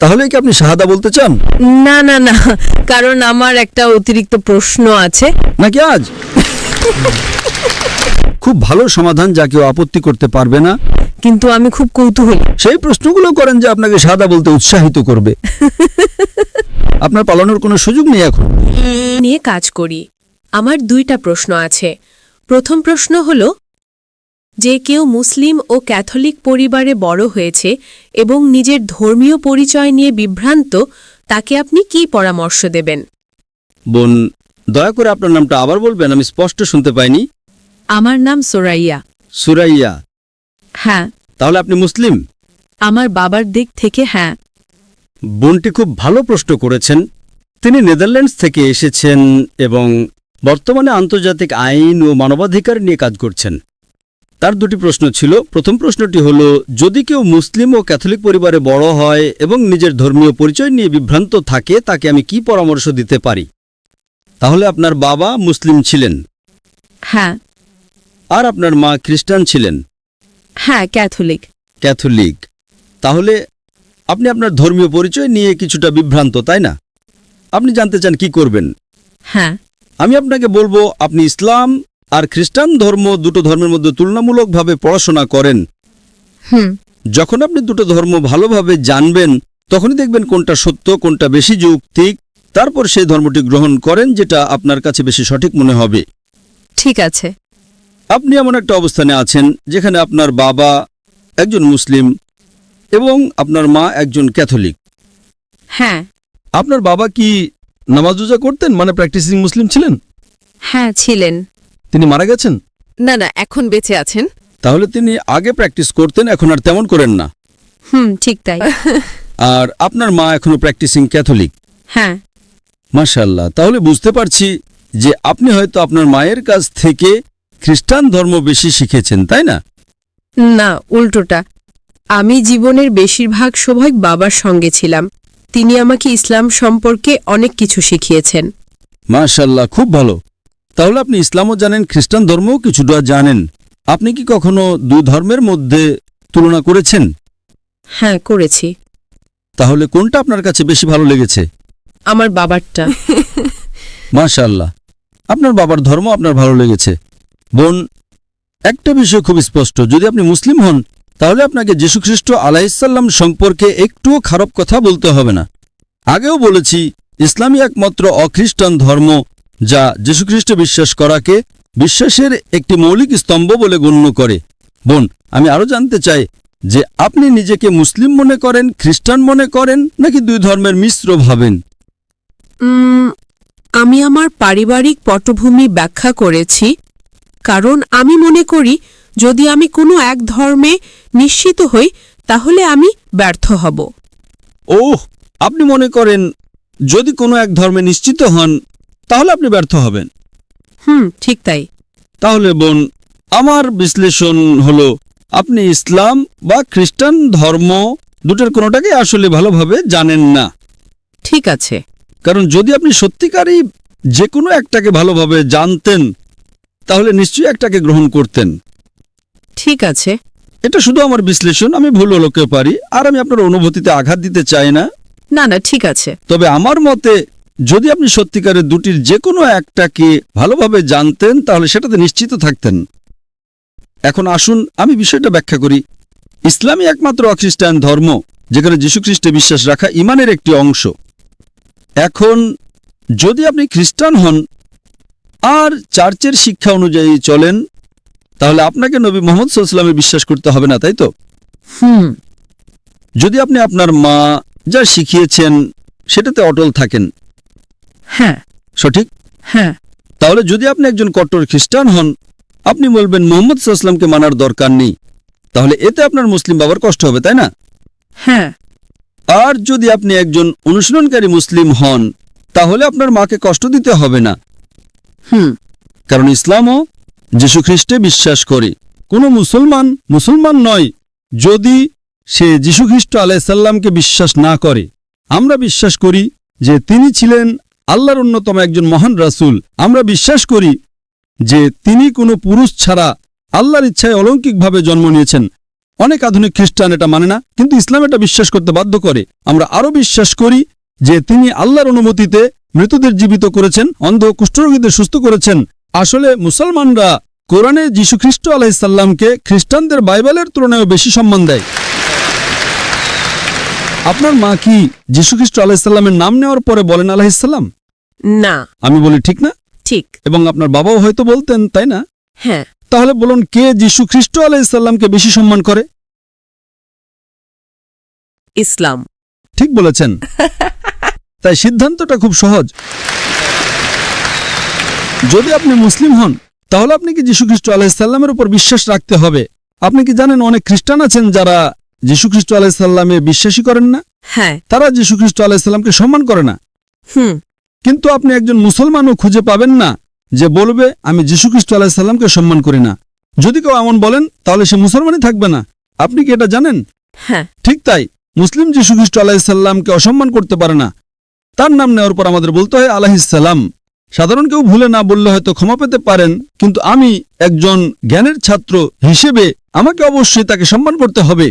তাহলে কি আপনি শাহাদা বলতে চান? না না না, কারণ আমার একটা অতিরিক্ত প্রশ্ন আছে। নাকি আজ? খুব ভালো সমাধান, যা কেউ আপত্তি করতে পারবে না। কিন্তু আমি খুব কৌতূহলী। সেই প্রশ্নগুলো করেন যে আপনাকে শাহাদা বলতে উৎসাহিত করবে। আপনার পালানোর কোনো সুযোগ নেই এখন। নিয়ে কাজ করি। আমার 2টা প্রশ্ন আছে। প্রথম প্রশ্ন হল, যে কেউ মুসলিম ও ক্যাথলিক পরিবারে বড় হয়েছে এবং নিজের ধর্মীয় পরিচয় নিয়ে বিভ্রান্ত, তাকে আপনি কি পরামর্শ দেবেন? বোন, দয়া করে আপনার নামটা আবার বলবেন, আমি স্পষ্ট শুনতে পাইনি। আমার নাম সোরাইয়া। সুরাইয়া। হ্যাঁ। তাহলে আপনি মুসলিম? আমার বাবার দিক থেকে হ্যাঁ। বোনটি খুব ভালো প্রশ্ন করেছেন। তিনি নেদারল্যান্ডস থেকে এসেছেন এবং বর্তমানে আন্তর্জাতিক আইন ও মানবাধিকার নিয়ে কাজ করছেন। তার 2টি প্রশ্ন ছিল। প্রথম প্রশ্নটি হল, যদি কেউ মুসলিম ও ক্যাথলিক পরিবারে বড় হয় এবং নিজের ধর্মীয় পরিচয় নিয়ে বিভ্রান্ত থাকে, তাকে আমি কি পরামর্শ দিতে পারি? তাহলে আপনার বাবা মুসলিম ছিলেন? হ্যাঁ। আর আপনার মা খ্রিস্টান ছিলেন? হ্যাঁ, ক্যাথলিক। ক্যাথলিক। তাহলে আপনি আপনার ধর্মীয় পরিচয় নিয়ে কিছুটা বিভ্রান্ত, তাই না? আপনি জানতে চান কি করবেন? হ্যাঁ। আমি আপনাকে বলবো, আপনি ইসলাম আর খ্রিস্টান ধর্ম, দুটো ধর্মের মধ্যে তুলনামূলকভাবে পড়াশোনা করেন। যখন আপনি দুটো ধর্ম ভালোভাবে জানবেন, তখনই দেখবেন কোনটা সত্য, কোনটা বেশি যৌক্তিক। তারপর সেই ধর্মটি গ্রহণ করেন যেটা আপনার কাছে বেশি সঠিক মনে হবে। ঠিক আছে। আপনি এমন একটা অবস্থানে আছেন যেখানে আপনার বাবা একজন মুসলিম এবং আপনার মা একজন ক্যাথলিক। হ্যাঁ। আপনার বাবা কি নামাজ রোজা করতেন, মানে প্র্যাকটিসিং মুসলিম ছিলেন? হ্যাঁ, ছিলেন। তিনি মারা গেছেন? না না, এখন বেঁচে আছেন। তাহলে তিনি আগে প্র্যাকটিস করতেন, এখন আর তেমন করেন না। ঠিক তাই। আর আপনার মা এখনো প্র্যাকটিসিং ক্যাথলিক? হ্যাঁ। মাশাআল্লাহ। তাহলে বুঝতে পারছি যে আপনি হয়তো আপনার মায়ের কাছ থেকে খ্রিস্টান ধর্ম বেশি শিখেছেন, তাই না? না, উল্টোটা। আমি জীবনের বেশিরভাগ সময় বাবার সঙ্গে ছিলাম। তিনি আমাকে ইসলাম সম্পর্কে অনেক কিছু শিখিয়েছেন। মাশাআল্লাহ, খুব ভালো। তাহলে আপনি ইসলামও জানেন, খ্রিস্টান ধর্মও কিছুটা জানেন। আপনি কি কখনো 2 ধর্মের মধ্যে তুলনা করেছেন? হ্যাঁ, করেছি। তাহলে কোনটা আপনার কাছে বেশি ভালো লেগেছে? আমার বাবারটা। মাশাআল্লাহ, আপনার বাবার ধর্ম আপনার ভালো লেগেছে। বোন, একটা বিষয় খুব স্পষ্ট, যদি আপনি মুসলিম হন, তাহলে আপনাকে যীশুখ্রিস্ট আলাইহিসসালাম সম্পর্কে একটুও খারাপ কথা বলতে হবে না। আগেও বলেছি, ইসলামই একমাত্র অখ্রিস্টান ধর্ম যা যীশুখ্রিস্টে বিশ্বাস করাকে বিশ্বাসের একটি মৌলিক স্তম্ভ বলে গণ্য করে। বোন, আমি আরও জানতে চাই যে আপনি নিজেকে মুসলিম মনে করেন, খ্রিস্টান মনে করেন, নাকি 2 ধর্মের মিশ্র ভাবেন? আমি আমার পারিবারিক পটভূমি ব্যাখ্যা করেছি, কারণ আমি মনে করি যদি আমি কোনো এক ধর্মে নিশ্চিত হই তাহলে আমি ব্যর্থ হব। ওহ, আপনি মনে করেন যদি কোনো এক ধর্মে নিশ্চিত হন তাহলে আপনি ব্যর্থ হবেন? ঠিক তাই। তাহলে বোন, আমার বিশ্লেষণ হলো আপনি ইসলাম বা খ্রিস্টান ধর্ম দুটোর কোনোটাকে আসলে ভালোভাবে জানেন না। ঠিক আছে। কারণ যদি আপনি সত্যিকারই যে কোনো একটাকে ভালোভাবে জানতেন, তাহলে নিশ্চয়ই একটাকে গ্রহণ করতেন। ঠিক আছে। এটা শুধু আমার বিশ্লেষণ, আমি ভুল হতে পারি, আর আমি আপনার অনুভূতিতে আঘাত দিতে চাই না। না না, ঠিক আছে। তবে আমার মতে যদি আপনি সত্যিকারের দুটির যে কোনো একটাকে ভালোভাবে জানতেন, তাহলে সেটাতে নিশ্চিত থাকতেন। এখন আসুন আমি বিষয়টা ব্যাখ্যা করি। ইসলামই একমাত্র অখ্রিস্টান ধর্ম যেখানে যীশুখ্রিস্টে বিশ্বাস রাখা ঈমানের একটি অংশ। এখন যদি আপনি খ্রিস্টান হন আর চার্চের শিক্ষা অনুযায়ী চলেন, তাহলে আপনাকে নবী মুহাম্মদ সাল্লাল্লাহু আলাইহি ওয়াসাল্লামে বিশ্বাস করতে হবে না, তাই তো? যদি আপনি আপনার মা যা শিখিয়েছেন সেটাতে অটল থাকেন। হ্যাঁ। সঠিক? হ্যাঁ। তাহলে যদি আপনি একজন কট্টর খ্রিস্টান হন, আপনি বলবেন মুহাম্মদ সাল্লাল্লাহু আলাইহি ওয়াসাল্লামকে মানার দরকার নেই, তাহলে এতে আপনার মুসলিম বাবার কষ্ট হবে, তাই না? হ্যাঁ। আর যদি আপনি একজন অনুশীলনকারী মুসলিম হন, তাহলে আপনার মাকে কষ্ট দিতে হবে না। কারণ ইসলামও যীশুখ্রিস্টে বিশ্বাস করে। কোনো মুসলমান নয় যদি সে যীশুখ্রিস্ট আলাইহিস সালামকে বিশ্বাস না করে। আমরা বিশ্বাস করি যে তিনি ছিলেন আল্লাহর অন্যতম একজন মহান রাসূল। আমরা বিশ্বাস করি যে তিনি কোনো পুরুষ ছাড়া আল্লাহর ইচ্ছায় অলৌকিকভাবে জন্ম নিয়েছেন। অনেক আধুনিক খ্রিস্টান এটা মানে না, কিন্তু ইসলাম এটা বিশ্বাস করতে বাধ্য করে। আমরা আরও বিশ্বাস করি যে তিনি আল্লাহর অনুমতিতে মৃতদের জীবিত করেছেন, অন্ধ কুষ্ঠরোগীদের সুস্থ করেছেন। আসলে মুসলমানরা কোরআনে যীশুখ্রিস্ট আলাইহিসসালামকে খ্রিস্টানদের বাইবেলের তুলনায় বেশি সম্মান দেয়। আপনার মা কি যীশুখ্রিস্ট আলাইহিসসালামের নাম নেওয়ার পরে বলেন আলাইহিসসালাম? না। আমি বলি ঠিক না? ঠিক। এবং আপনার বাবাও হয়তো বলতেন, তাই না? হ্যাঁ। তাহলে বলুন, কে যীশুখ্রিস্ট আলাইহিসসালামকে বেশি সম্মান করে? ইসলাম। ঠিক বলেছেন। তাই সিদ্ধান্তটা খুব সহজ। যদি আপনি মুসলিম হন, তাহলে আপনি কি যীশুখ্রিস্ট আলাইহিসসালামের উপর বিশ্বাস রাখতে হবে। আপনি কি জানেন অনেক খ্রিস্টান আছেন যারা যীশুখ্রিস্ট আলাইহিসসালামে বিশ্বাসী করেন না? হ্যাঁ। তারা যীশুখ্রিস্ট আলাইহিসসালামকে সম্মান করে না। কিন্তু আপনি একজন মুসলমানও খুঁজে পাবেন না যে বলবে আমি যীশুখ্রিস্ট আলাইহিসসালামকে সম্মান করি না। যদি কেউ এমন বলেন, তাহলে সে মুসলমানই থাকবে না। আপনি কি এটা জানেন? হ্যাঁ। ঠিক তাই, মুসলিম যীশুখ্রিস্ট আলাইহিসসালামকে অসম্মান করতে পারে না। তার নাম নেওয়ার পর আমাদের বলতে হয় আলাইহিসসালাম। সাধারণ কেউ ভুলে না বললে হয়তো ক্ষমা পেতে পারেন, কিন্তু আমি একজন জ্ঞানের ছাত্র হিসেবে আমাকে অবশ্যই তাকে সম্মান করতে হবে।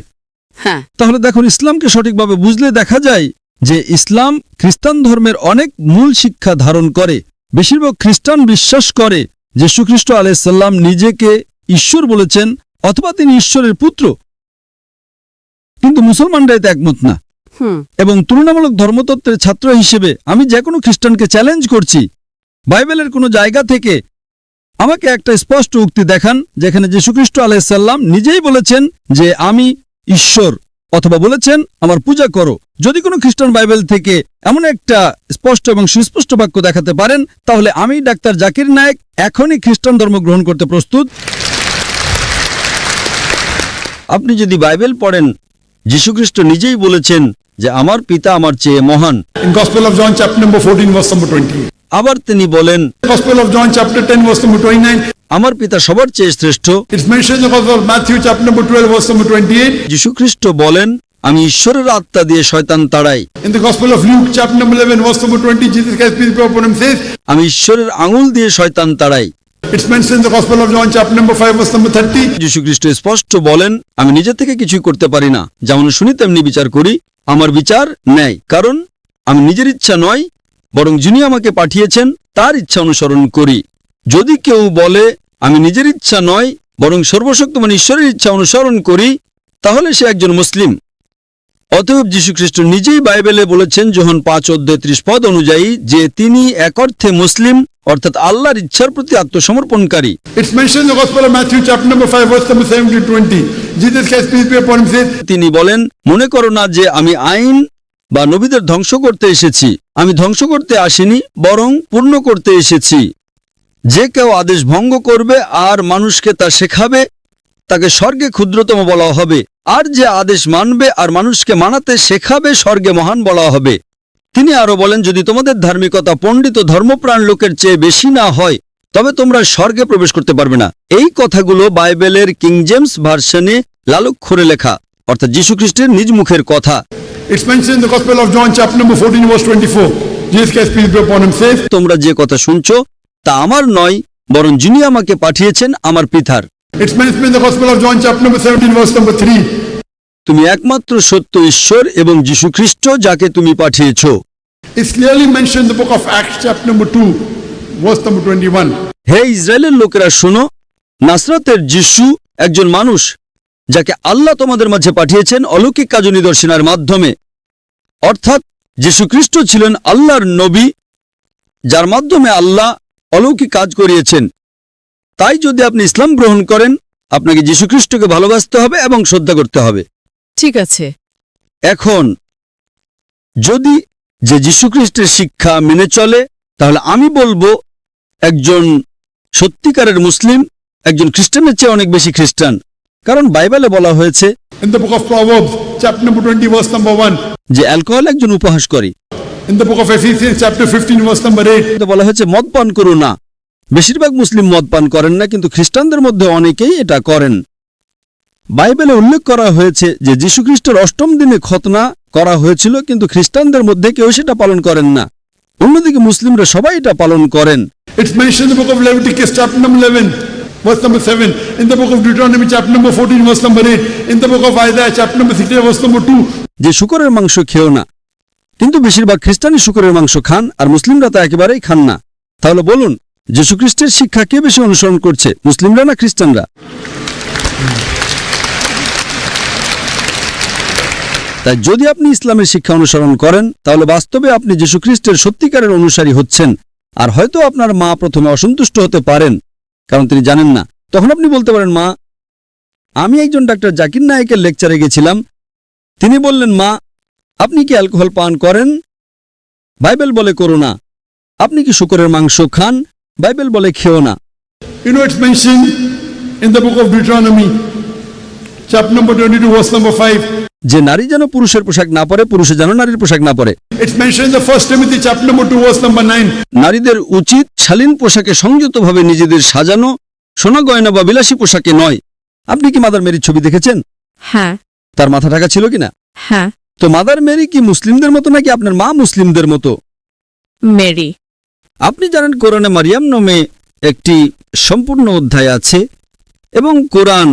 হ্যাঁ। তাহলে দেখুন, ইসলামকে সঠিকভাবে বুঝলে দেখা যায় যে ইসলাম খ্রিস্টান ধর্মের অনেক মূল শিক্ষা ধারণ করে। বেশিরভাগ খ্রিস্টান বিশ্বাস করে যীশুখ্রিস্ট আলাইহিসসালাম নিজেকে ঈশ্বর বলেছেন অথবা তিনি ঈশ্বরের পুত্র, কিন্তু মুসলমানরা এতে একমত না। এবং তুলনামূলক ধর্মতত্ত্বের ছাত্র হিসেবে আমি যে কোনো খ্রিস্টানকে চ্যালেঞ্জ করছি, বাইবেলের কোনো জায়গা থেকে আমাকে একটা স্পষ্ট উক্তি দেখান যেখানে যীশুখ্রিস্ট আলাইহিসসালাম নিজেই বলেছেন যে আমি ঈশ্বর, অথবা বলেছেন আমার পূজা করো। যদি কোনো খ্রিস্টান বাইবেল থেকে এমন একটা স্পষ্ট এবং সুস্পষ্ট বাক্য দেখাতে পারেন, তাহলে আমি ডাক্তার জাকির নায়েক এখনই খ্রিস্টান ধর্ম গ্রহণ করতে প্রস্তুত। আপনি যদি বাইবেল পড়েন, যীশুখ্রিস্ট নিজেই বলেছেন যে আমার পিতা আমার চেয়ে মহান। In Gospel of John chapter number 14 verse number 20. আবার তিনি বলেন Gospel of John chapter 10 verse number 29. আমার পিতা সবার চেয়ে শ্রেষ্ঠ। It's mentioned in the Gospel of Matthew chapter number 12 verse number 28. যীশুখ্রিস্ট বলেন আমি ঈশ্বরের আত্মা দিয়ে শয়তান তাড়াই। In the Gospel of Luke chapter number 11 verse number 20, Jesus Christ peace be upon him says, আমি ঈশ্বরের আঙুল দিয়ে শয়তান তাড়াই। it's mentioned in the Gospel of John chapter number 5 verse number 30. যীশুখ্রিস্ট স্পষ্ট বলেন আমি নিজে থেকে কিছুই করতে পারি না, যেমন শুনি তেমনি বিচার করি। আমার বিচার ন্যায়, কারণ আমি নিজের ইচ্ছা নয়, বরং যিনি আমাকে পাঠিয়েছেন তার ইচ্ছা অনুসরণ করি। যদি কেউ বলে আমি নিজের ইচ্ছা নয় বরং সর্বশক্তিমান ঈশ্বরের ইচ্ছা অনুসরণ করি, তাহলে সে একজন মুসলিম। অতএব যীশুখ্রিস্ট নিজেই বাইবেলে বলেছেন যোহন 5:30 অনুযায়ী যে তিনি এক অর্থে মুসলিম, অর্থাৎ আল্লাহর ইচ্ছার প্রতি আত্মসমর্পণকারী। It's mentioned in the Gospel of Matthew chapter number 5 verse number 7-20. Jesus Christ peace be upon him says, তিনি বলেন মনে করো না যে আমি আইন বা নবীদের ধ্বংস করতে এসেছি। আমি ধ্বংস করতে আসিনি, বরং পূর্ণ করতে এসেছি। যে কেউ আদেশ ভঙ্গ করবে আর মানুষকে তা শেখাবে, তাকে স্বর্গে ক্ষুদ্রতম বলা হবে, আর যে আদেশ মানবে আর মানুষকে মানাতে শেখাবে, স্বর্গে মহান বলা হবে। তিনি আরো বলেন যদি তোমাদের ধার্মিকতা পণ্ডিত ধর্মপ্রাণ লোকের চেয়ে বেশি না হয়, তবে তোমরা স্বর্গে প্রবেশ করতে পারবে না। এই কথাগুলো বাইবেলের কিং জেমস ভার্সনে লালক্ষরে লেখা, অর্থাৎ যীশুখ্রিস্টের নিজ মুখের কথা। it's mentioned in the Gospel of John chapter number 14 verse 24. Jesus Christ peace be upon him says, তোমরা যে কথা শুনছো তা আমার নয়, বরং যিনি আমাকে পাঠিয়েছেন আমার পিতার। it's mentioned in the Gospel of John chapter number 17 verse number 3. তুমি একমাত্র সত্য ঈশ্বর এবং যীশুখ্রিস্ট যাকে তুমি পাঠিয়েছ। It's clearly mentioned in the book of Acts chapter number 2 verse number 21. হে ইসরায়েলের লোকেরা শোনো, নাসরাতের যিশু একজন মানুষ যাকে আল্লাহ তোমাদের মাঝে পাঠিয়েছেন অলৌকিক কাজ ও নিদর্শনের মাধ্যমে। অর্থাৎ যীশুখ্রিস্ট ছিলেন আল্লাহর নবী, যার মাধ্যমে আল্লাহ অলৌকিক কাজ করিয়েছেন। তাই যদি আপনি ইসলাম গ্রহণ করেন, আপনাকে যীশুখ্রিস্টকে ভালোবাসতে হবে এবং শ্রদ্ধা করতে হবে। ঠিক আছে। এখন যদি যে যীশুখ্রিস্টের শিক্ষা মেনে চলে, তাহলে আমি বলবো একজন সত্যিকারের মুসলিম একজন খ্রিস্টানের চেয়ে অনেক বেশি খ্রিস্টান, কারণ বাইবেলে বলা হয়েছে In the book of Proverbs chapter number 20 verse number 1. যে অ্যালকোহল একজন উপহাস করে। In the book of Ephesians chapter 15 verse number 8. বলা হয়েছে মদ পান করো না। বেশিরভাগ মুসলিম মদ পান করেন না, কিন্তু খ্রিস্টানদের মধ্যে অনেকেই এটা করেন। বাইবেলে উল্লেখ করা হয়েছে যে যীশুখ্রিস্টের অষ্টম দিনে খতনা করা হয়েছিল, কিন্তু খ্রিস্টানদের মধ্যে কেউ সেটা পালন করেন না। অন্যদিকে মুসলিমরা সবাই এটা পালন করেন। It's mentioned in the book of Leviticus chapter number 11 verse number 7. In the book of Deuteronomy, chapter number 14, verse number 8. In the book of Isaiah, chapter number 16, verse number 2. যে শূকরের মাংস খেও না, কিন্তু বেশিরভাগ খ্রিস্টানই শূকরের মাংস খান আর মুসলিমরা তা একেবারেই খান না। তাহলে বলুন, যীশুখ্রিস্টের শিক্ষা কে বেশি অনুসরণ করছে, মুসলিমরা না খ্রিস্টানরা? তাই যদি আপনি ইসলামের শিক্ষা অনুসরণ করেন, তাহলে বাস্তবে আপনি যীশুখ্রিস্টের সত্যিকারের অনুসারী হচ্ছেন। আর হয়তো আপনার মা প্রথমে অসন্তুষ্ট হতে পারেন, কারণ তিনি জানেন না। তখন আপনি বলতে পারেন, মা, আমি একজন ডাক্তার জাকির নায়েকের লেকচারে গেছিলাম, তিনি বললেন, মা, আপনি কি অ্যালকোহল পান করেন? বাইবেল বলে করো না। আপনি কি শূকরের মাংস খান? বাইবেল বলে খেও না। You know, it's mentioned in the book of Deuteronomy, chapter number 22, verse number 5. যে নারী যেন পুরুষের পোশাক না পরে, পুরুষে যেন নারীর পোশাক না পরে। It's mentioned in the 1 Timothy, chapter number 2, verse number 9. নারীদের উচিত শালীন পোশাকে সংযতভাবে নিজেদের সাজানো, সোনা গয়না বা বিলাসী পোশাকে নয়। আপনি কি মাদার মেরির ছবি দেখেছেন? হ্যাঁ। তার মাথা ঢাকা ছিল কিনা? হ্যাঁ। তো মাদার মেরি কি মুসলিমদের মতো নাকি আপনার মা মুসলিমদের মতো? মেরি। আপনি জানেন কোরআনে মারিয়াম নামে একটি সম্পূর্ণ অধ্যায় আছে এবং কোরআন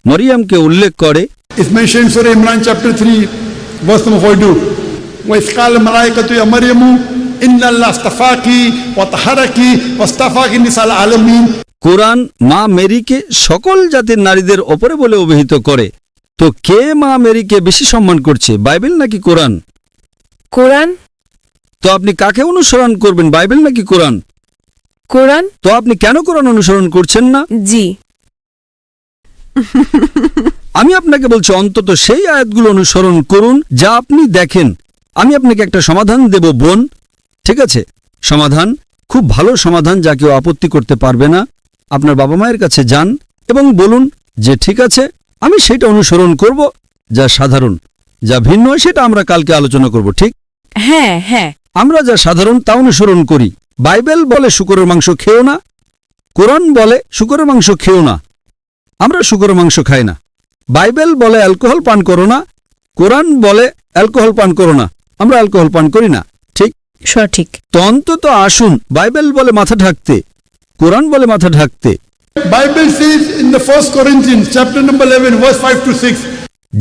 মরিয়ামকে উল্লেখ করে। It's mentioned in Surah Imran, chapter 3, verse number 42. وَإِذْ قَالَ الْمَلَائِكَةُ يَا مَرْيَمُ إِنَّ اللَّهَ اصْطَفَاكِ وَطَهَّرَكِ وَاصْطَفَاكِ نِسَاءَ الْعَالَمِينَ। কোরআন মা মেরিকে সকল জাতির নারীদের ওপরে বলে অভিহিত করে। তো কে মা মেরিকে বেশি সম্মান করছে, বাইবেল নাকি কোরআন? কোরআন। তো আপনি কাকে অনুসরণ করবেন, বাইবেল নাকি কোরআন? কোরআন। তো আপনি কেন কোরআন অনুসরণ করছেন না? জি। আমি আপনাকে বলছি, অন্তত সেই আয়াতগুলো অনুসরণ করুন যা আপনি দেখেন। আমি আপনাকে একটা সমাধান দেব বোন, ঠিক আছে? সমাধান, খুব ভালো সমাধান, যা কেউ আপত্তি করতে পারবে না। আপনার বাবা মায়ের কাছে যান এবং বলুন যে ঠিক আছে, আমি সেটা অনুসরণ করব যা সাধারণ, যা ভিন্ন সেটা আমরা কালকে আলোচনা করব, ঠিক? হ্যাঁ হ্যাঁ। আমরা যা সাধারণ তা অনুসরণ করি। বাইবেল বলে শূকরের মাংস খেও না, কোরআন বলে শূকরের মাংস খেও না। আমরা শূকরের মাংস খাই না। বাইবেল বলে অ্যালকোহল পান করো না, কোরআন বলে অ্যালকোহল পান করো না। আমরা অ্যালকোহল পান করি না, ঠিক? সঠিক। তো অন্তত আসুন, বাইবেল বলে মাথা ঢাকতে, কোরআন বলে মাথা ঢাকতে। Bible says in the 1 Corinthians, chapter number 11, verse 5 to 6.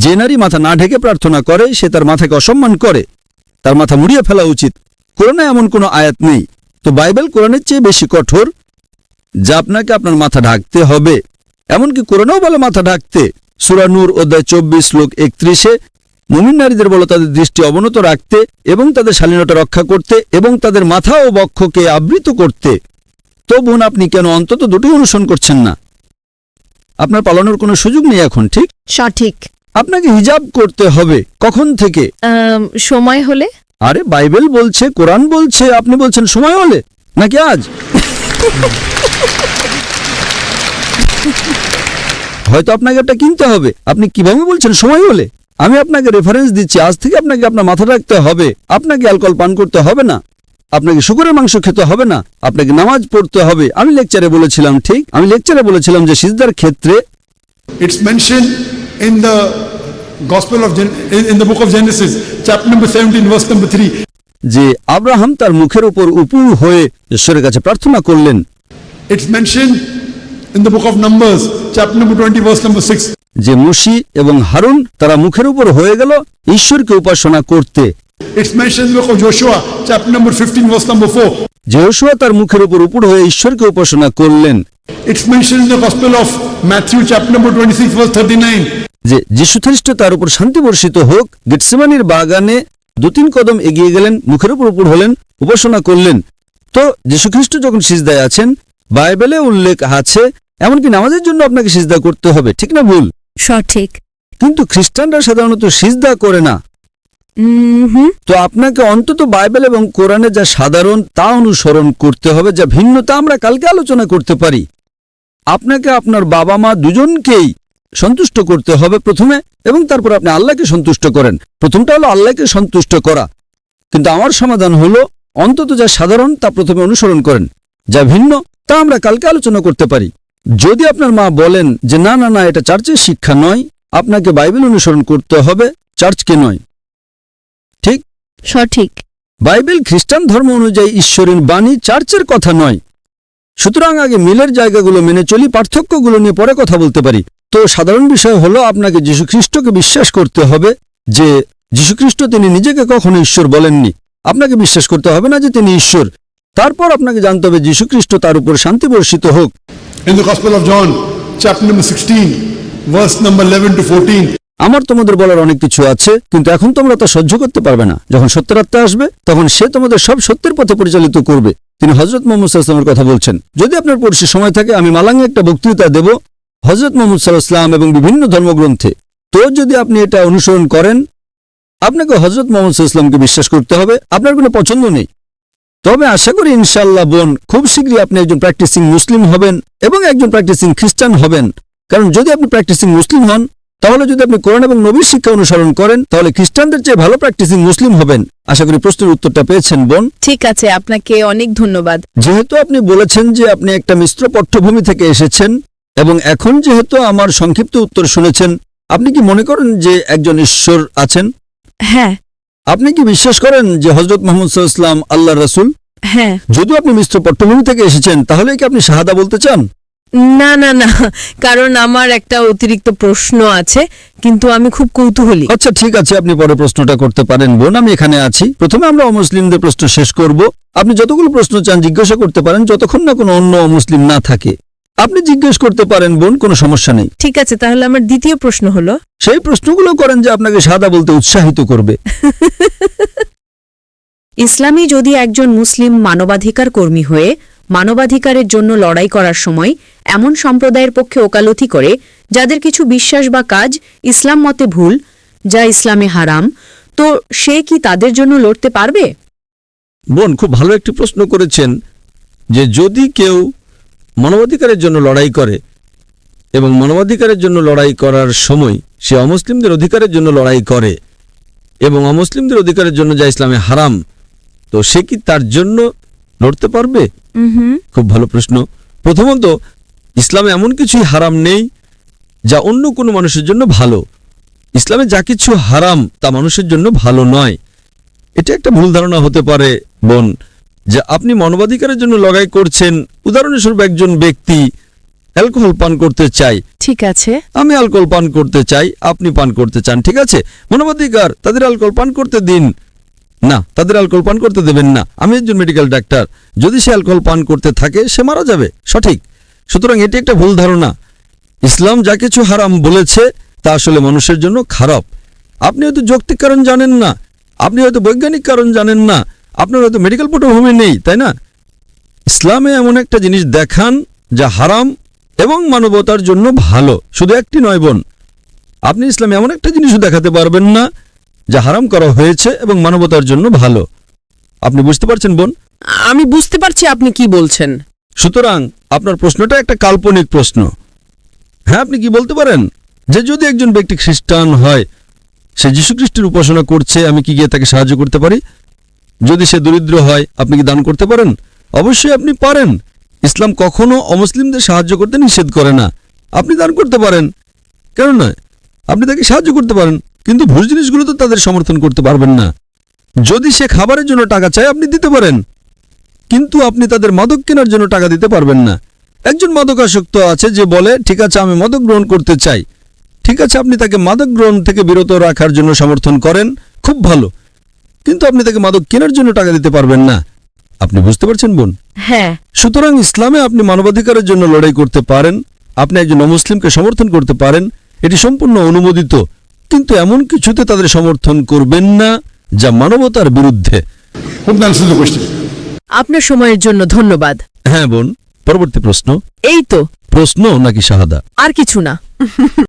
যে নারী মাথা না ঢেকে প্রার্থনা করে সে তার মাথাকে অসম্মান করে, তার মাথা মুড়িয়ে ফেলা উচিত। কোরআনে এমন কোনো আয়াত নেই। তো বাইবেল কোরআনের চেয়ে বেশি কঠোর, যা আপনাকে আপনার মাথা ঢাকতে হবে। এমনকি কোরআনেও বলে মাথা ঢাকতে। সূরা নূর অধ্যায় 24 শ্লোক 31-এ মুমিন নারীদের বলো তাদের দৃষ্টি অবনত রাখতে এবং তাদের শালীনতা রক্ষা করতে এবং তাদের মাথা ও বক্ষকে আবৃত করতে। তো বোন, আপনি কেন অন্তত দুটি অনুসরণ করছেন না? আপনার পালানোর কোনো সুযোগ নেই এখন, ঠিক? সঠিক। আপনাকে হিজাব করতে হবে। কখন থেকে? সময় হলে। আরে বাইবেল বলছে, কোরআন বলছে, আপনি বলছেন সময় হলে, নাকি আজ? হয়তো আপনাকে একটা কিনতে হবে। আপনি কিভাবে বলছেন সময় হলে? আমি আপনাকে রেফারেন্স দিচ্ছি। আজ থেকে আপনাকে আপনার মাথা রাখতে হবে। আপনাকে অ্যালকোহল পান করতে হবে না, আপনাকে শূকরের মাংস খেতে হবে না, আপনাকে নামাজ পড়তে হবে। আমি লেকচারে বলেছিলাম, ঠিক? আমি লেকচারে বলেছিলাম যে সিজদার ক্ষেত্রে It's mentioned in the Gospel of in the book of Genesis, chapter number 17, verse number 3. যে আব্রাহাম তার মুখের উপর উপুড় হয়ে ঈশ্বরের কাছে প্রার্থনা করলেন। It's mentioned in the book of Numbers, chapter number 20, verse number 6. যে মুশি এবং হারুন তারা মুখের উপর হয়ে গেল ঈশ্বরকে উপাসনা করতে। It's mentioned in the book of Joshua, chapter number 15, verse number 4. যহোশুয়া তার মুখের উপর উপুড় হয়ে ঈশ্বরকে উপাসনা করলেন। It's mentioned in the Gospel of Matthew, chapter number 26, verse 39. যে যীশু খ্রিস্ট তার উপর শান্তি বর্ষিত হোক গেতসেমানির বাগানে 2-3 কদম এগিয়ে গেলেন, মুখের উপর উপুড় হলেন, উপাসনা করলেন। তো যীশু খ্রিস্ট যখন সিজদায় আছেন, বাইবেলে উল্লেখ আছে এমনকি নামাজের জন্য আপনাকে সিজদা করতে হবে, ঠিক না ভুল? সঠিক। কিন্তু খ্রিস্টানরা সাধারণত সিজদা করে না। তো আপনাকে অন্তত বাইবেল এবং কোরআনে যা সাধারণ তা অনুসরণ করতে হবে, যা ভিন্ন তা আমরা কালকে আলোচনা করতে পারি। আপনাকে আপনার বাবা মা দুজনকেই সন্তুষ্ট করতে হবে প্রথমে, এবং তারপর আপনি আল্লাহকে সন্তুষ্ট করেন। প্রথমটা হলো আল্লাহকে সন্তুষ্ট করা। কিন্তু আমার সমাধান হলো অন্তত যা সাধারণ তা প্রথমে অনুসরণ করেন, যা ভিন্ন তা আমরা কালকে আলোচনা করতে পারি। যদি আপনার মা বলেন যে না না না, এটা চার্চের শিক্ষা নয়, আপনাকে বাইবেল অনুসরণ করতে হবে, চার্চকে নয়, ঠিক? সঠিক। বাইবেল খ্রিস্টান ধর্ম অনুযায়ী ঈশ্বরের বাণী, চার্চের কথা নয়। সুতরাং আগে মিলের জায়গাগুলো মেনে চলি, পার্থক্যগুলো নিয়ে পরে কথা বলতে পারি। তো সাধারণ বিষয় হলো আপনাকে যীশুখ্রিস্টকে বিশ্বাস করতে হবে যে যীশুখ্রিস্ট তিনি নিজেকে কখনো ঈশ্বর বলেননি। আপনাকে বিশ্বাস করতে হবে না যে তিনি ঈশ্বর। তারপর আপনাকে জানতে হবে যীশুখ্রিস্ট তার উপর শান্তি বর্ষিত হোক। In the Gospel of John, chapter number 16, verse number 11 to 14, আমার তোমাদের বলার অনেক কিছু আছে, কিন্তু এখন তোমরা তা সহ্য করতে পারবে না। যখন সত্যের আত্মা আসবে তখন সে তোমাদের সব সত্যের পথে পরিচালিত করবে। তিনি হযরত মুহাম্মদ সাল্লাল্লাহু আলাইহি ওয়াসাল্লামের কথা বলছেন। যদি আপনার পরিসর সময় থাকে আমি মালাঙ্গে একটা বক্তৃতা দেব হযরত মুহাম্মদ সাল্লাল্লাহু আলাইহি ওয়াসাল্লাম এবং বিভিন্ন ধর্মগ্রন্থে। তো যদি আপনি এটা অনুসরণ করেন, আপনাকে হযরত মুহাম্মদ সাল্লাল্লাহু আলাইহি ওয়াসাল্লামকে বিশ্বাস করতে হবে। আপনার কোনো পছন্দ নেই। তবে আশা করি ইনশাআল্লাহ বোন, খুব শীঘ্রই আপনি একজন প্র্যাকটিসিং মুসলিম হবেন এবং একজন প্র্যাকটিসিং খ্রিস্টান হবেন। কারণ যদি আপনি প্র্যাকটিসিং মুসলিম হন, তাহলে যদি আপনি কোরআন এবং নবীর শিক্ষা অনুসরণ করেন, তাহলে খ্রিস্টানদের চেয়ে ভালো প্র্যাকটিসিং মুসলিম হবেন। আশা করি প্রশ্নের উত্তরটা পেয়েছেন বোন। ঠিক আছে, আপনাকে অনেক ধন্যবাদ। যেহেতু আপনি বলেছেন যে আপনি একটা মিশ্র পট্টভূমি থেকে এসেছেন এবং এখন যেহেতু আমার সংক্ষিপ্ত উত্তর শুনেছেন, আপনি কি মনে করেন যে একজন ঈশ্বর আছেন? হ্যাঁ আপনি কি বিশ্বাস করেন যে হযরত মুহাম্মদ সাল্লাল্লাহু আলাইহি ওয়াসাল্লাম আল্লাহর রাসূল? হ্যাঁ। যদি আপনি মিশ্র পট্টভূমি থেকে এসেছেন, তাহলে কি আপনি শাহাদা বলতে চান? না না না, কারণ আমার একটা অতিরিক্ত প্রশ্ন আছে, কিন্তু আমি খুব কৌতূহলী। আচ্ছা ঠিক আছে, আপনি পরে প্রশ্নটা করতে পারেন বোন, আমি এখানে আছি। প্রথমে আমরা অমুসলিমদের প্রশ্ন শেষ করব। আপনি যতগুলো প্রশ্ন চান জিজ্ঞাসা করতে পারেন, যতক্ষণ না কোনো অন্য অমুসলিম না থাকে। আপনি জিজ্ঞেস করতে পারেন বোন, কোনো সমস্যা নেই। ঠিক আছে, তাহলে আমার দ্বিতীয় প্রশ্ন হলো, সেই প্রশ্নগুলো করেন যে আপনাকে শাহাদা বলতে উৎসাহিত করবে। ইসলামী যদি একজন মুসলিম মানবাধিকার কর্মী হয়ে মানবাধিকারের জন্য লড়াই করার সময় এমন সম্প্রদায়ের পক্ষে ওকালতি করে যাদের কিছু বিশ্বাস বা কাজ ইসলাম মতে ভুল, যা ইসলামে হারাম, তো সে কি তাদের জন্য লড়তে পারবে? বোন, খুব ভালো একটি প্রশ্ন করেছেন যে যদি কেউ মানবাধিকারের জন্য লড়াই করে এবং মানবাধিকারের জন্য লড়াই করার সময় সে অমুসলিমদের অধিকারের জন্য লড়াই করে এবং অমুসলিমদের অধিকারের জন্য যা ইসলামে হারাম, তো সে কি তার জন্য লড়তে পারবে? খুব ভালো প্রশ্ন। প্রথমত, ইসলামে এমন কিছুই হারাম নেই যা অন্য কোনো মানুষের জন্য ভালো। ইসলামে যা কিছু হারাম তা মানুষের জন্য ভালো নয়। এটা একটা ভুল ধারণা হতে পারে বোন, যে আপনি মানবাধিকারের জন্য লড়াই করছেন। উদাহরণস্বরূপ একজন ব্যক্তি অ্যালকোহল পান করতে চায়, ঠিক আছে, আমি অ্যালকোহল পান করতে চাই, আপনি পান করতে চান, ঠিক আছে, মানবাধিকার, তাদের অ্যালকোহল পান করতে দিন। না, তাদের অ্যালকোহল পান করতে দেবেন না। আমি একজন মেডিকেল ডাক্তার, যদি সে অ্যালকোহল পান করতে থাকে সে মারা যাবে, সঠিক। সুতরাং এটি একটা ভুল ধারণা। ইসলাম যা কিছু হারাম বলেছে তা আসলে মানুষের জন্য খারাপ। আপনি হয়তো যৌক্তিক কারণ জানেন না, আপনি হয়তো বৈজ্ঞানিক কারণ জানেন না, আপনার হয়তো মেডিকেল পটভূমি নেই, তাই না? ইসলামে এমন একটা জিনিস দেখান যা হারাম এবং মানবতার জন্য ভালো। শুধু একটি নয় বোন, আপনি ইসলামে এমন একটা জিনিসও দেখাতে পারবেন না যা হারাম করা হয়েছে এবং মানবতার জন্য ভালো। আপনি বুঝতে পারছেন বোন? আমি বুঝতে পারছি আপনি কি বলছেন। সুতরাং আপনার প্রশ্নটা একটা কাল্পনিক প্রশ্ন। হ্যাঁ, আপনি কি বলতে পারেন যে যদি একজন ব্যক্তি খ্রিস্টান হয়, সে যীশুখ্রিস্টের উপাসনা করছে, আমি কি গিয়ে তাকে সাহায্য করতে পারি? যদি সে দরিদ্র হয়, আপনি কি দান করতে পারেন? অবশ্যই আপনি পারেন। ইসলাম কখনো অমুসলিমদের সাহায্য করতে নিষেধ করে না। আপনি দান করতে পারেন, কেন নয়? আপনি তাকে সাহায্য করতে পারেন, কিন্তু ভুল জিনিসগুলো তো তাদের সমর্থন করতে পারবেন না। যদি সে খাবারের জন্য টাকা চায়, আপনি দিতে পারেন, কিন্তু আপনি তাদের মাদক কেনার জন্য টাকা দিতে পারবেন না। একজন মাদকাসক্ত আছে যে বলে, ঠিক আছে আমি মাদক গ্রহণ করতে চাই, ঠিক আছে আপনি তাকে মাদক গ্রহণ থেকে বিরত রাখার জন্য সমর্থন করেন, খুব ভালো, কিন্তু আপনি তাকে মাদক কেনার জন্য টাকা দিতে পারবেন না। আপনি বুঝতে পারছেন বোন? হ্যাঁ। সুতরাং ইসলামে আপনি মানবাধিকারের জন্য লড়াই করতে পারেন, আপনি একজন অমুসলিমকে সমর্থন করতে পারেন, এটি সম্পূর্ণ অনুমোদিত, কিন্তু এমন কিছুতে তাদের সমর্থন করবেন না যা মানবতার বিরুদ্ধে। Hope that answers the question. আপনার সময়ের জন্য ধন্যবাদ। হ্যাঁ বোন, পরবর্তী প্রশ্ন। এই তো, প্রশ্ন নাকি শাহাদা? আর কিছু না।